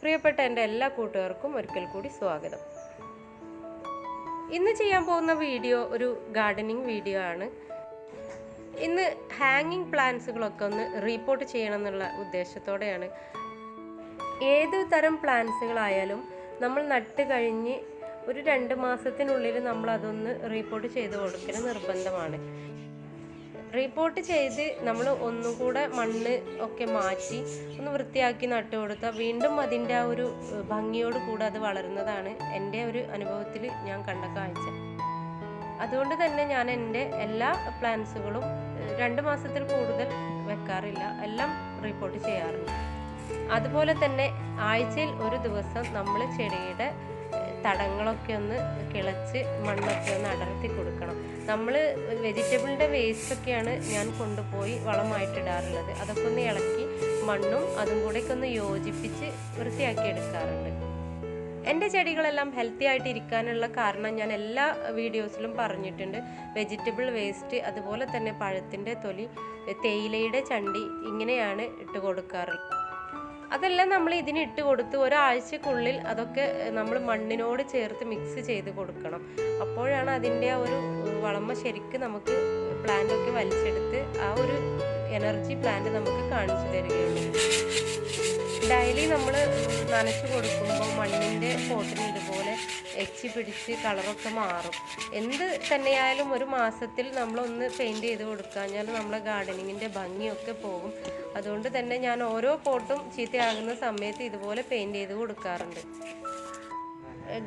പ്രിയപ്പെട്ട എൻ്റെ എല്ലാ കൂട്ടുകാർക്കും ഒരിക്കൽ കൂടി സ്വാഗതം. ഇന്ന് ചെയ്യാൻ പോകുന്ന വീഡിയോ ഒരു ഗാർഡനിങ് വീഡിയോ ആണ്. ഇന്ന് ഹാങ്ങിങ് പ്ലാന്റ്സുകളൊക്കെ ഒന്ന് റീപോർട്ട് ചെയ്യണം എന്നുള്ള ഉദ്ദേശത്തോടെയാണ്. ഏത് തരം പ്ലാന്റ്സുകളായാലും നമ്മൾ നട്ട് കഴിഞ്ഞ് ഒരു 2 മാസത്തിനുള്ളിൽ നമ്മൾ അതൊന്ന് റീപോർട്ട് ചെയ്ത് കൊടുക്കൽ നിർബന്ധമാണ്. റീപോർട്ട് ചെയ്ത് നമ്മൾ ഒന്നും കൂടെ മണ്ണ് ഒക്കെ മാറ്റി ഒന്ന് വൃത്തിയാക്കി നട്ടു കൊടുത്താൽ വീണ്ടും അതിൻ്റെ ആ ഒരു ഭംഗിയോട് കൂടെ അത് വളരുന്നതാണ് എൻ്റെ ഒരു അനുഭവത്തിൽ ഞാൻ കണ്ട കാഴ്ച. അതുകൊണ്ട് തന്നെ ഞാൻ എൻ്റെ എല്ലാ പ്ലാന്റ്സുകളും 2 മാസത്തിൽ കൂടുതൽ വെക്കാറില്ല, എല്ലാം റീപോർട്ട് ചെയ്യാറുണ്ട്. അതുപോലെ തന്നെ ആഴ്ചയിൽ ഒരു ദിവസം നമ്മൾ ചെടിയുടെ തടങ്ങളൊക്കെ ഒന്ന് കിളച്ച് മണ്ണൊക്കെ ഒന്ന് അടർത്തി കൊടുക്കണം. നമ്മൾ വെജിറ്റബിളിൻ്റെ വേസ്റ്റൊക്കെയാണ് ഞാൻ കൊണ്ടുപോയി വളമായിട്ടിടാറുള്ളത്. അതൊക്കെ ഒന്ന് ഇളക്കി മണ്ണും അതും കൂടെയൊക്കെ ഒന്ന് യോജിപ്പിച്ച് വൃത്തിയാക്കി എടുക്കാറുണ്ട്. എൻ്റെ ചെടികളെല്ലാം ഹെൽത്തി ആയിട്ട് ഇരിക്കാനുള്ള കാരണം ഞാൻ എല്ലാ വീഡിയോസിലും പറഞ്ഞിട്ടുണ്ട്. വെജിറ്റബിൾ വേസ്റ്റ്, അതുപോലെ തന്നെ പഴത്തിൻ്റെ തൊലി, തേയിലയുടെ ചണ്ടി, ഇങ്ങനെയാണ് ഇട്ട് കൊടുക്കാറുള്ളത്. അതെല്ലാം നമ്മൾ ഇതിന് ഇട്ട് കൊടുത്ത് ഒരാഴ്ചക്കുള്ളിൽ അതൊക്കെ നമ്മൾ മണ്ണിനോട് ചേർത്ത് മിക്സ് ചെയ്ത് കൊടുക്കണം. അപ്പോഴാണ് അതിൻ്റെ ആ ഒരു വളമ ശരിക്കും നമുക്ക് പ്ലാന്റൊക്കെ വലിച്ചെടുത്ത് ആ ഒരു എനർജി പ്ലാന്റ് നമുക്ക് കാണിച്ചു തരികയുള്ളൂ. ഡെയിലി നമ്മൾ നനച്ചു കൊടുക്കുമ്പോൾ മണ്ണിൻ്റെ പോട്ടിന് ഇതുപോലെ എച്ചി പിടിച്ച് കളറൊക്കെ മാറും. എന്ത് തന്നെയായാലും ഒരു മാസത്തിൽ നമ്മളൊന്ന് പെയിൻറ്റ് ചെയ്ത് കൊടുക്കാഞ്ഞാൽ നമ്മളെ ഗാർഡനിങ്ങിൻ്റെ ഭംഗിയൊക്കെ പോകും. അതുകൊണ്ട് തന്നെ ഞാൻ ഓരോ പോട്ടും ചീത്തയാകുന്ന സമയത്ത് ഇതുപോലെ പെയിൻറ്റ് ചെയ്ത് കൊടുക്കാറുണ്ട്.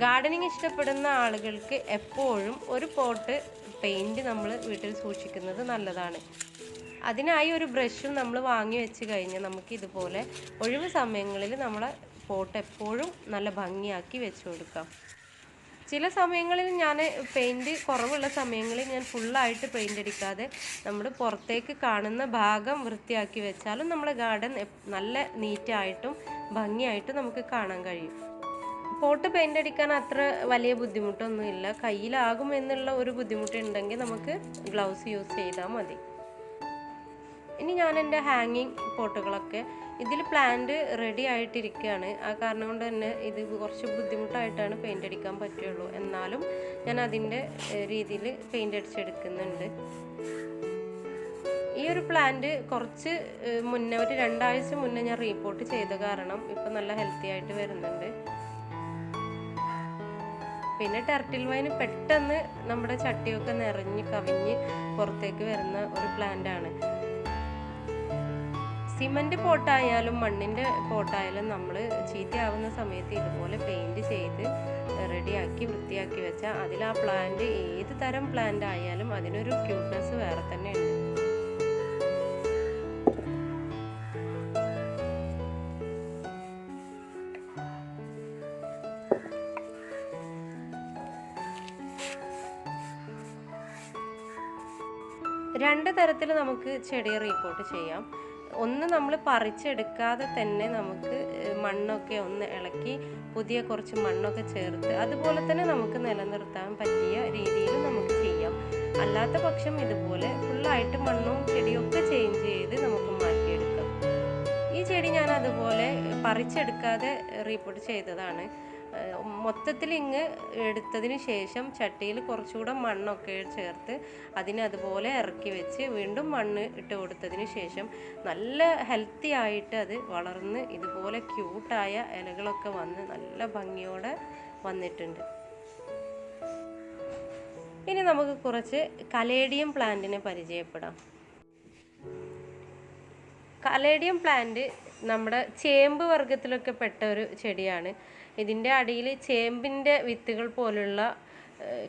ഗാർഡനിങ് ഇഷ്ടപ്പെടുന്ന ആളുകൾക്ക് എപ്പോഴും ഒരു പോട്ട് പെയിൻറ്റ് നമ്മൾ വീട്ടിൽ സൂക്ഷിക്കുന്നത് നല്ലതാണ്. അതിനായി ഒരു ബ്രഷും നമ്മൾ വാങ്ങി വെച്ച് കഴിഞ്ഞാൽ നമുക്ക് ഇതുപോലെ ഒഴിവ് സമയങ്ങളിൽ നമ്മളെ പോട്ട് എപ്പോഴും നല്ല ഭംഗിയാക്കി വെച്ച് കൊടുക്കാം. ചില സമയങ്ങളിൽ ഞാൻ പെയിൻറ്റ് കുറവുള്ള സമയങ്ങളിൽ ഞാൻ ഫുള്ളായിട്ട് പെയിൻ്റ് അടിക്കാതെ നമ്മൾ പുറത്തേക്ക് കാണുന്ന ഭാഗം വൃത്തിയാക്കി വെച്ചാലും നമ്മുടെ ഗാർഡൻ നല്ല നീറ്റായിട്ടും ഭംഗിയായിട്ടും നമുക്ക് കാണാൻ കഴിയും. പോട്ട് പെയിൻ്റ് അടിക്കാൻ അത്ര വലിയ ബുദ്ധിമുട്ടൊന്നുമില്ല. കയ്യിലാകും എന്നുള്ള ഒരു ബുദ്ധിമുട്ടുണ്ടെങ്കിൽ നമുക്ക് ഗ്ലൗസ് യൂസ് ചെയ്താൽ മതി. ഇനി ഞാൻ എൻ്റെ ഹാങ്ങിങ് പോട്ടുകളൊക്കെ ഇതിൽ പ്ലാന്റ് റെഡി ആയിട്ടിരിക്കുകയാണ്. ആ കാരണം കൊണ്ട് തന്നെ ഇത് കുറച്ച് ബുദ്ധിമുട്ടായിട്ടാണ് പെയിൻ്റ് അടിക്കാൻ പറ്റുള്ളൂ. എന്നാലും ഞാൻ അതിൻ്റെ രീതിയിൽ പെയിൻ്റ് അടിച്ചെടുക്കുന്നുണ്ട്. ഈ ഒരു പ്ലാന്റ് കുറച്ച് മുന്നേ ഒരു 2 ആഴ്ച മുന്നേ ഞാൻ റീപോർട്ട് ചെയ്ത കാരണം ഇപ്പം നല്ല ഹെൽത്തി ആയിട്ട് വരുന്നുണ്ട്. പിന്നെ ടെർട്ടിൽ വൈന് പെട്ടെന്ന് നമ്മുടെ ചട്ടിയൊക്കെ നിറഞ്ഞ് കവിഞ്ഞ് പുറത്തേക്ക് വരുന്ന ഒരു പ്ലാന്റ് ആണ്. സിമൻറ്റ് പോട്ടായാലും മണ്ണിൻ്റെ പോട്ടായാലും നമ്മൾ ചീത്തയാവുന്ന സമയത്ത് ഇതുപോലെ പെയിൻറ്റ് ചെയ്ത് റെഡിയാക്കി വൃത്തിയാക്കി വെച്ചാൽ അതിൽ ആ പ്ലാന്റ് ഏത് തരം പ്ലാന്റ് ആയാലും അതിനൊരു ക്യൂട്ട്നെസ് വേറെ തന്നെ ഉണ്ട്. രണ്ട് തരത്തിൽ നമുക്ക് ചെടിയെ റീപോർട്ട് ചെയ്യാം. ഒന്ന്, നമ്മൾ പറിച്ചെടുക്കാതെ തന്നെ നമുക്ക് മണ്ണൊക്കെ ഒന്ന് ഇളക്കി പുതിയ കുറച്ച് മണ്ണൊക്കെ ചേർത്ത് അതുപോലെ തന്നെ നമുക്ക് നിലനിർത്താൻ പറ്റിയ രീതിയിൽ നമുക്ക് ചെയ്യാം. അല്ലാത്ത പക്ഷം ഇതുപോലെ ഫുള്ളായിട്ട് മണ്ണും ചെടിയൊക്കെ ചേഞ്ച് ചെയ്ത് നമുക്ക് മാറ്റിയെടുക്കാം. ഈ ചെടി ഞാൻ അതുപോലെ പറിച്ചെടുക്കാതെ റീപോർട്ട് ചെയ്തതാണ്. മൊത്തത്തിൽ ഇങ്ങ് എടുത്തതിന് ശേഷം ചട്ടിയിൽ കുറച്ചുകൂടെ മണ്ണൊക്കെ ചേർത്ത് അതിനെ അതുപോലെ ഇറക്കി വെച്ച് വീണ്ടും മണ്ണ് ഇട്ട് കൊടുത്തതിന് ശേഷം നല്ല ഹെൽത്തി ആയിട്ട് അത് വളർന്ന് ഇതുപോലെ ക്യൂട്ടായ ഇലകളൊക്കെ വന്ന് നല്ല ഭംഗിയോടെ വന്നിട്ടുണ്ട്. ഇനി നമുക്ക് കുറച്ച് കലേഡിയം പ്ലാന്റിനെ പരിചയപ്പെടാം. കലേഡിയം പ്ലാന്റ് നമ്മുടെ ചേമ്പ് വർഗത്തിലൊക്കെ പെട്ട ഒരു ചെടിയാണ്. ഇതിൻ്റെ അടിയിൽ ചേമ്പിൻ്റെ വിത്തുകൾ പോലുള്ള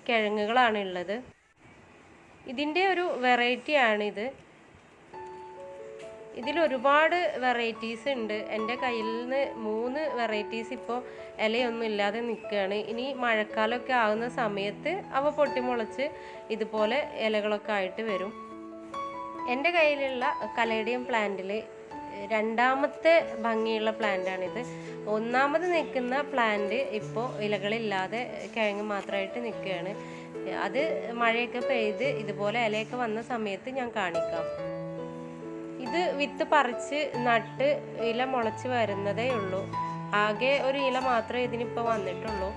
കിഴങ്ങുകളാണ് ഉള്ളത്. ഇതിൻ്റെ ഒരു വെറൈറ്റിയാണിത്. ഇതിലൊരുപാട് വെറൈറ്റീസ് ഉണ്ട്. എൻ്റെ കയ്യിൽ നിന്ന് 3 വെറൈറ്റീസ് ഇപ്പോൾ ഇലയൊന്നും ഇല്ലാതെ നിൽക്കുകയാണ്. ഇനി മഴക്കാലമൊക്കെ ആകുന്ന സമയത്ത് അവ പൊട്ടിമുളച്ച് ഇതുപോലെ ഇലകളൊക്കെ ആയിട്ട് വരും. എൻ്റെ കയ്യിലുള്ള കലേഡിയം പ്ലാന്റിൽ രണ്ടാമത്തെ ഭംഗിയുള്ള പ്ലാന്റാണിത്. ഒന്നാമത് നിൽക്കുന്ന പ്ലാന്റ് ഇപ്പോൾ ഇലകളില്ലാതെ കിഴങ്ങ് മാത്രമായിട്ട് നിൽക്കുകയാണ്. അത് മഴയൊക്കെ പെയ്ത് ഇതുപോലെ ഇലയൊക്കെ വന്ന സമയത്ത് ഞാൻ കാണിക്കാം. ഇത് വിത്ത് പറിച്ച് നട്ട് ഇല മുളച്ച് വരുന്നതേ ഉള്ളൂ. ആകെ ഒരു ഇല മാത്രമേ ഇതിനിപ്പോൾ വന്നിട്ടുള്ളൂ.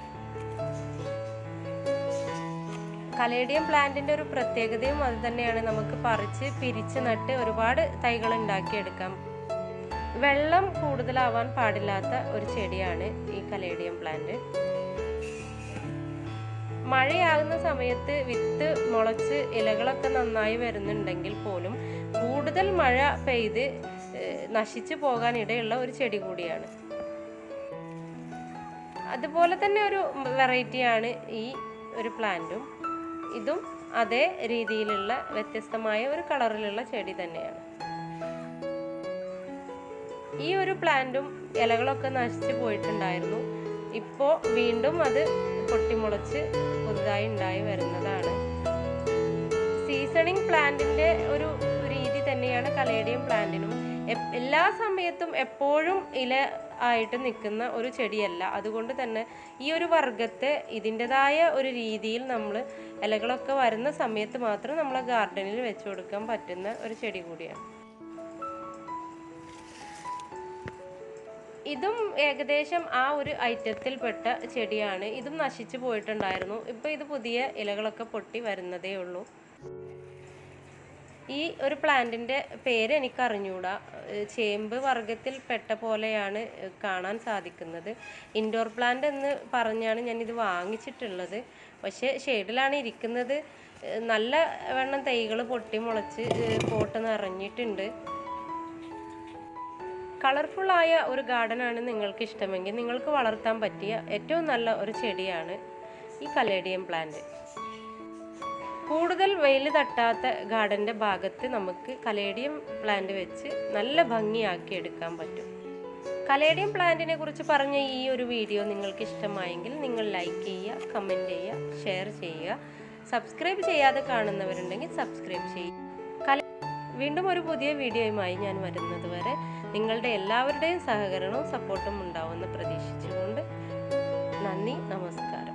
കലേഡിയം പ്ലാന്റിൻ്റെ ഒരു പ്രത്യേകതയും അത് തന്നെയാണ്. നമുക്ക് പറിച്ച് പിരിച്ച് നട്ട് ഒരുപാട് തൈകൾ ഉണ്ടാക്കിയെടുക്കാം. വെള്ളം കൂടുതലാവാൻ പാടില്ലാത്ത ഒരു ചെടിയാണ് ഈ കലേഡിയം പ്ലാന്റ്. മഴയാകുന്ന സമയത്ത് വിത്ത് മുളച്ച് ഇലകളൊക്കെ നന്നായി വരുന്നുണ്ടെങ്കിൽ പോലും കൂടുതൽ മഴ പെയ്ത് നശിച്ചു പോകാൻ ഇടയുള്ള ഒരു ചെടി കൂടിയാണ്. അതുപോലെ തന്നെ ഒരു വെറൈറ്റിയാണ് ഈ ഒരു പ്ലാന്റും. ഇതും അതേ രീതിയിലുള്ള വ്യത്യസ്തമായ ഒരു കളറിലുള്ള ചെടി തന്നെയാണ്. ഈ ഒരു പ്ലാന്റും ഇലകളൊക്കെ നശിച്ചു പോയിട്ടുണ്ടായിരുന്നു. ഇപ്പോൾ വീണ്ടും അത് പൊട്ടിമുളച്ച് പുതുതായി ഉണ്ടായി വരുന്നതാണ്. സീസണിങ് പ്ലാന്റിൻ്റെ ഒരു രീതി തന്നെയാണ് കലേഡിയം പ്ലാന്റിനും. എല്ലാ സമയത്തും എപ്പോഴും ഇല ആയിട്ട് നിൽക്കുന്ന ഒരു ചെടിയല്ല. അതുകൊണ്ട് തന്നെ ഈ ഒരു വർഗത്തെ ഇതിൻ്റെതായ ഒരു രീതിയിൽ നമ്മൾ ഇലകളൊക്കെ വരുന്ന സമയത്ത് മാത്രം നമ്മളെ ഗാർഡനിൽ വെച്ച് കൊടുക്കാൻ പറ്റുന്ന ഒരു ചെടി കൂടിയാണ്. ഇതും ഏകദേശം ആ ഒരു ഐറ്റത്തിൽപ്പെട്ട ചെടിയാണ്. ഇതും നശിച്ചു പോയിട്ടുണ്ടായിരുന്നു. ഇപ്പോൾ ഇത് പുതിയ ഇലകളൊക്കെ പൊട്ടി വരുന്നതേ ഉള്ളൂ. ഈ ഒരു പ്ലാന്റിൻ്റെ പേര് എനിക്ക് അറിഞ്ഞൂടാ. ചേമ്പ് വർഗത്തിൽ പെട്ട പോലെയാണ് കാണാൻ സാധിക്കുന്നത്. ഇൻഡോർ പ്ലാന്റ് എന്ന് പറഞ്ഞാണ് ഞാനിത് വാങ്ങിച്ചിട്ടുള്ളത്. പക്ഷേ ഷെയ്ഡിലാണ് ഇരിക്കുന്നത്. നല്ല വണ്ണം തൈകൾ പൊട്ടി മുളച്ച് പോട്ട് നിറഞ്ഞിട്ടുണ്ട്. കളർഫുള്ളായ ഒരു ഗാർഡനാണ് നിങ്ങൾക്ക് ഇഷ്ടമെങ്കിൽ നിങ്ങൾക്ക് വളർത്താൻ പറ്റിയ ഏറ്റവും നല്ല ഒരു ചെടിയാണ് ഈ കലേഡിയം പ്ലാന്റ്. കൂടുതൽ വെയിൽ തട്ടാത്ത ഗാർഡൻ്റെ ഭാഗത്ത് നമുക്ക് കലേഡിയം പ്ലാന്റ് വെച്ച് നല്ല ഭംഗിയാക്കി എടുക്കാൻ പറ്റും. കലേഡിയം പ്ലാന്റിനെ കുറിച്ച് പറഞ്ഞ ഈ ഒരു വീഡിയോ നിങ്ങൾക്ക് ഇഷ്ടമായെങ്കിൽ നിങ്ങൾ ലൈക്ക് ചെയ്യുക, കമൻറ്റ് ചെയ്യുക, ഷെയർ ചെയ്യുക. സബ്സ്ക്രൈബ് ചെയ്യാതെ കാണുന്നവരുണ്ടെങ്കിൽ സബ്സ്ക്രൈബ് ചെയ്യുക. വീണ്ടും ഒരു പുതിയ വീഡിയോയുമായി ഞാൻ വരുന്നത് വരെ നിങ്ങളുടെ എല്ലാവരുടെയും സഹകരണവും സപ്പോർട്ടും ഉണ്ടാവുമെന്ന് പ്രതീക്ഷിച്ചുകൊണ്ട് നന്ദി, നമസ്കാരം.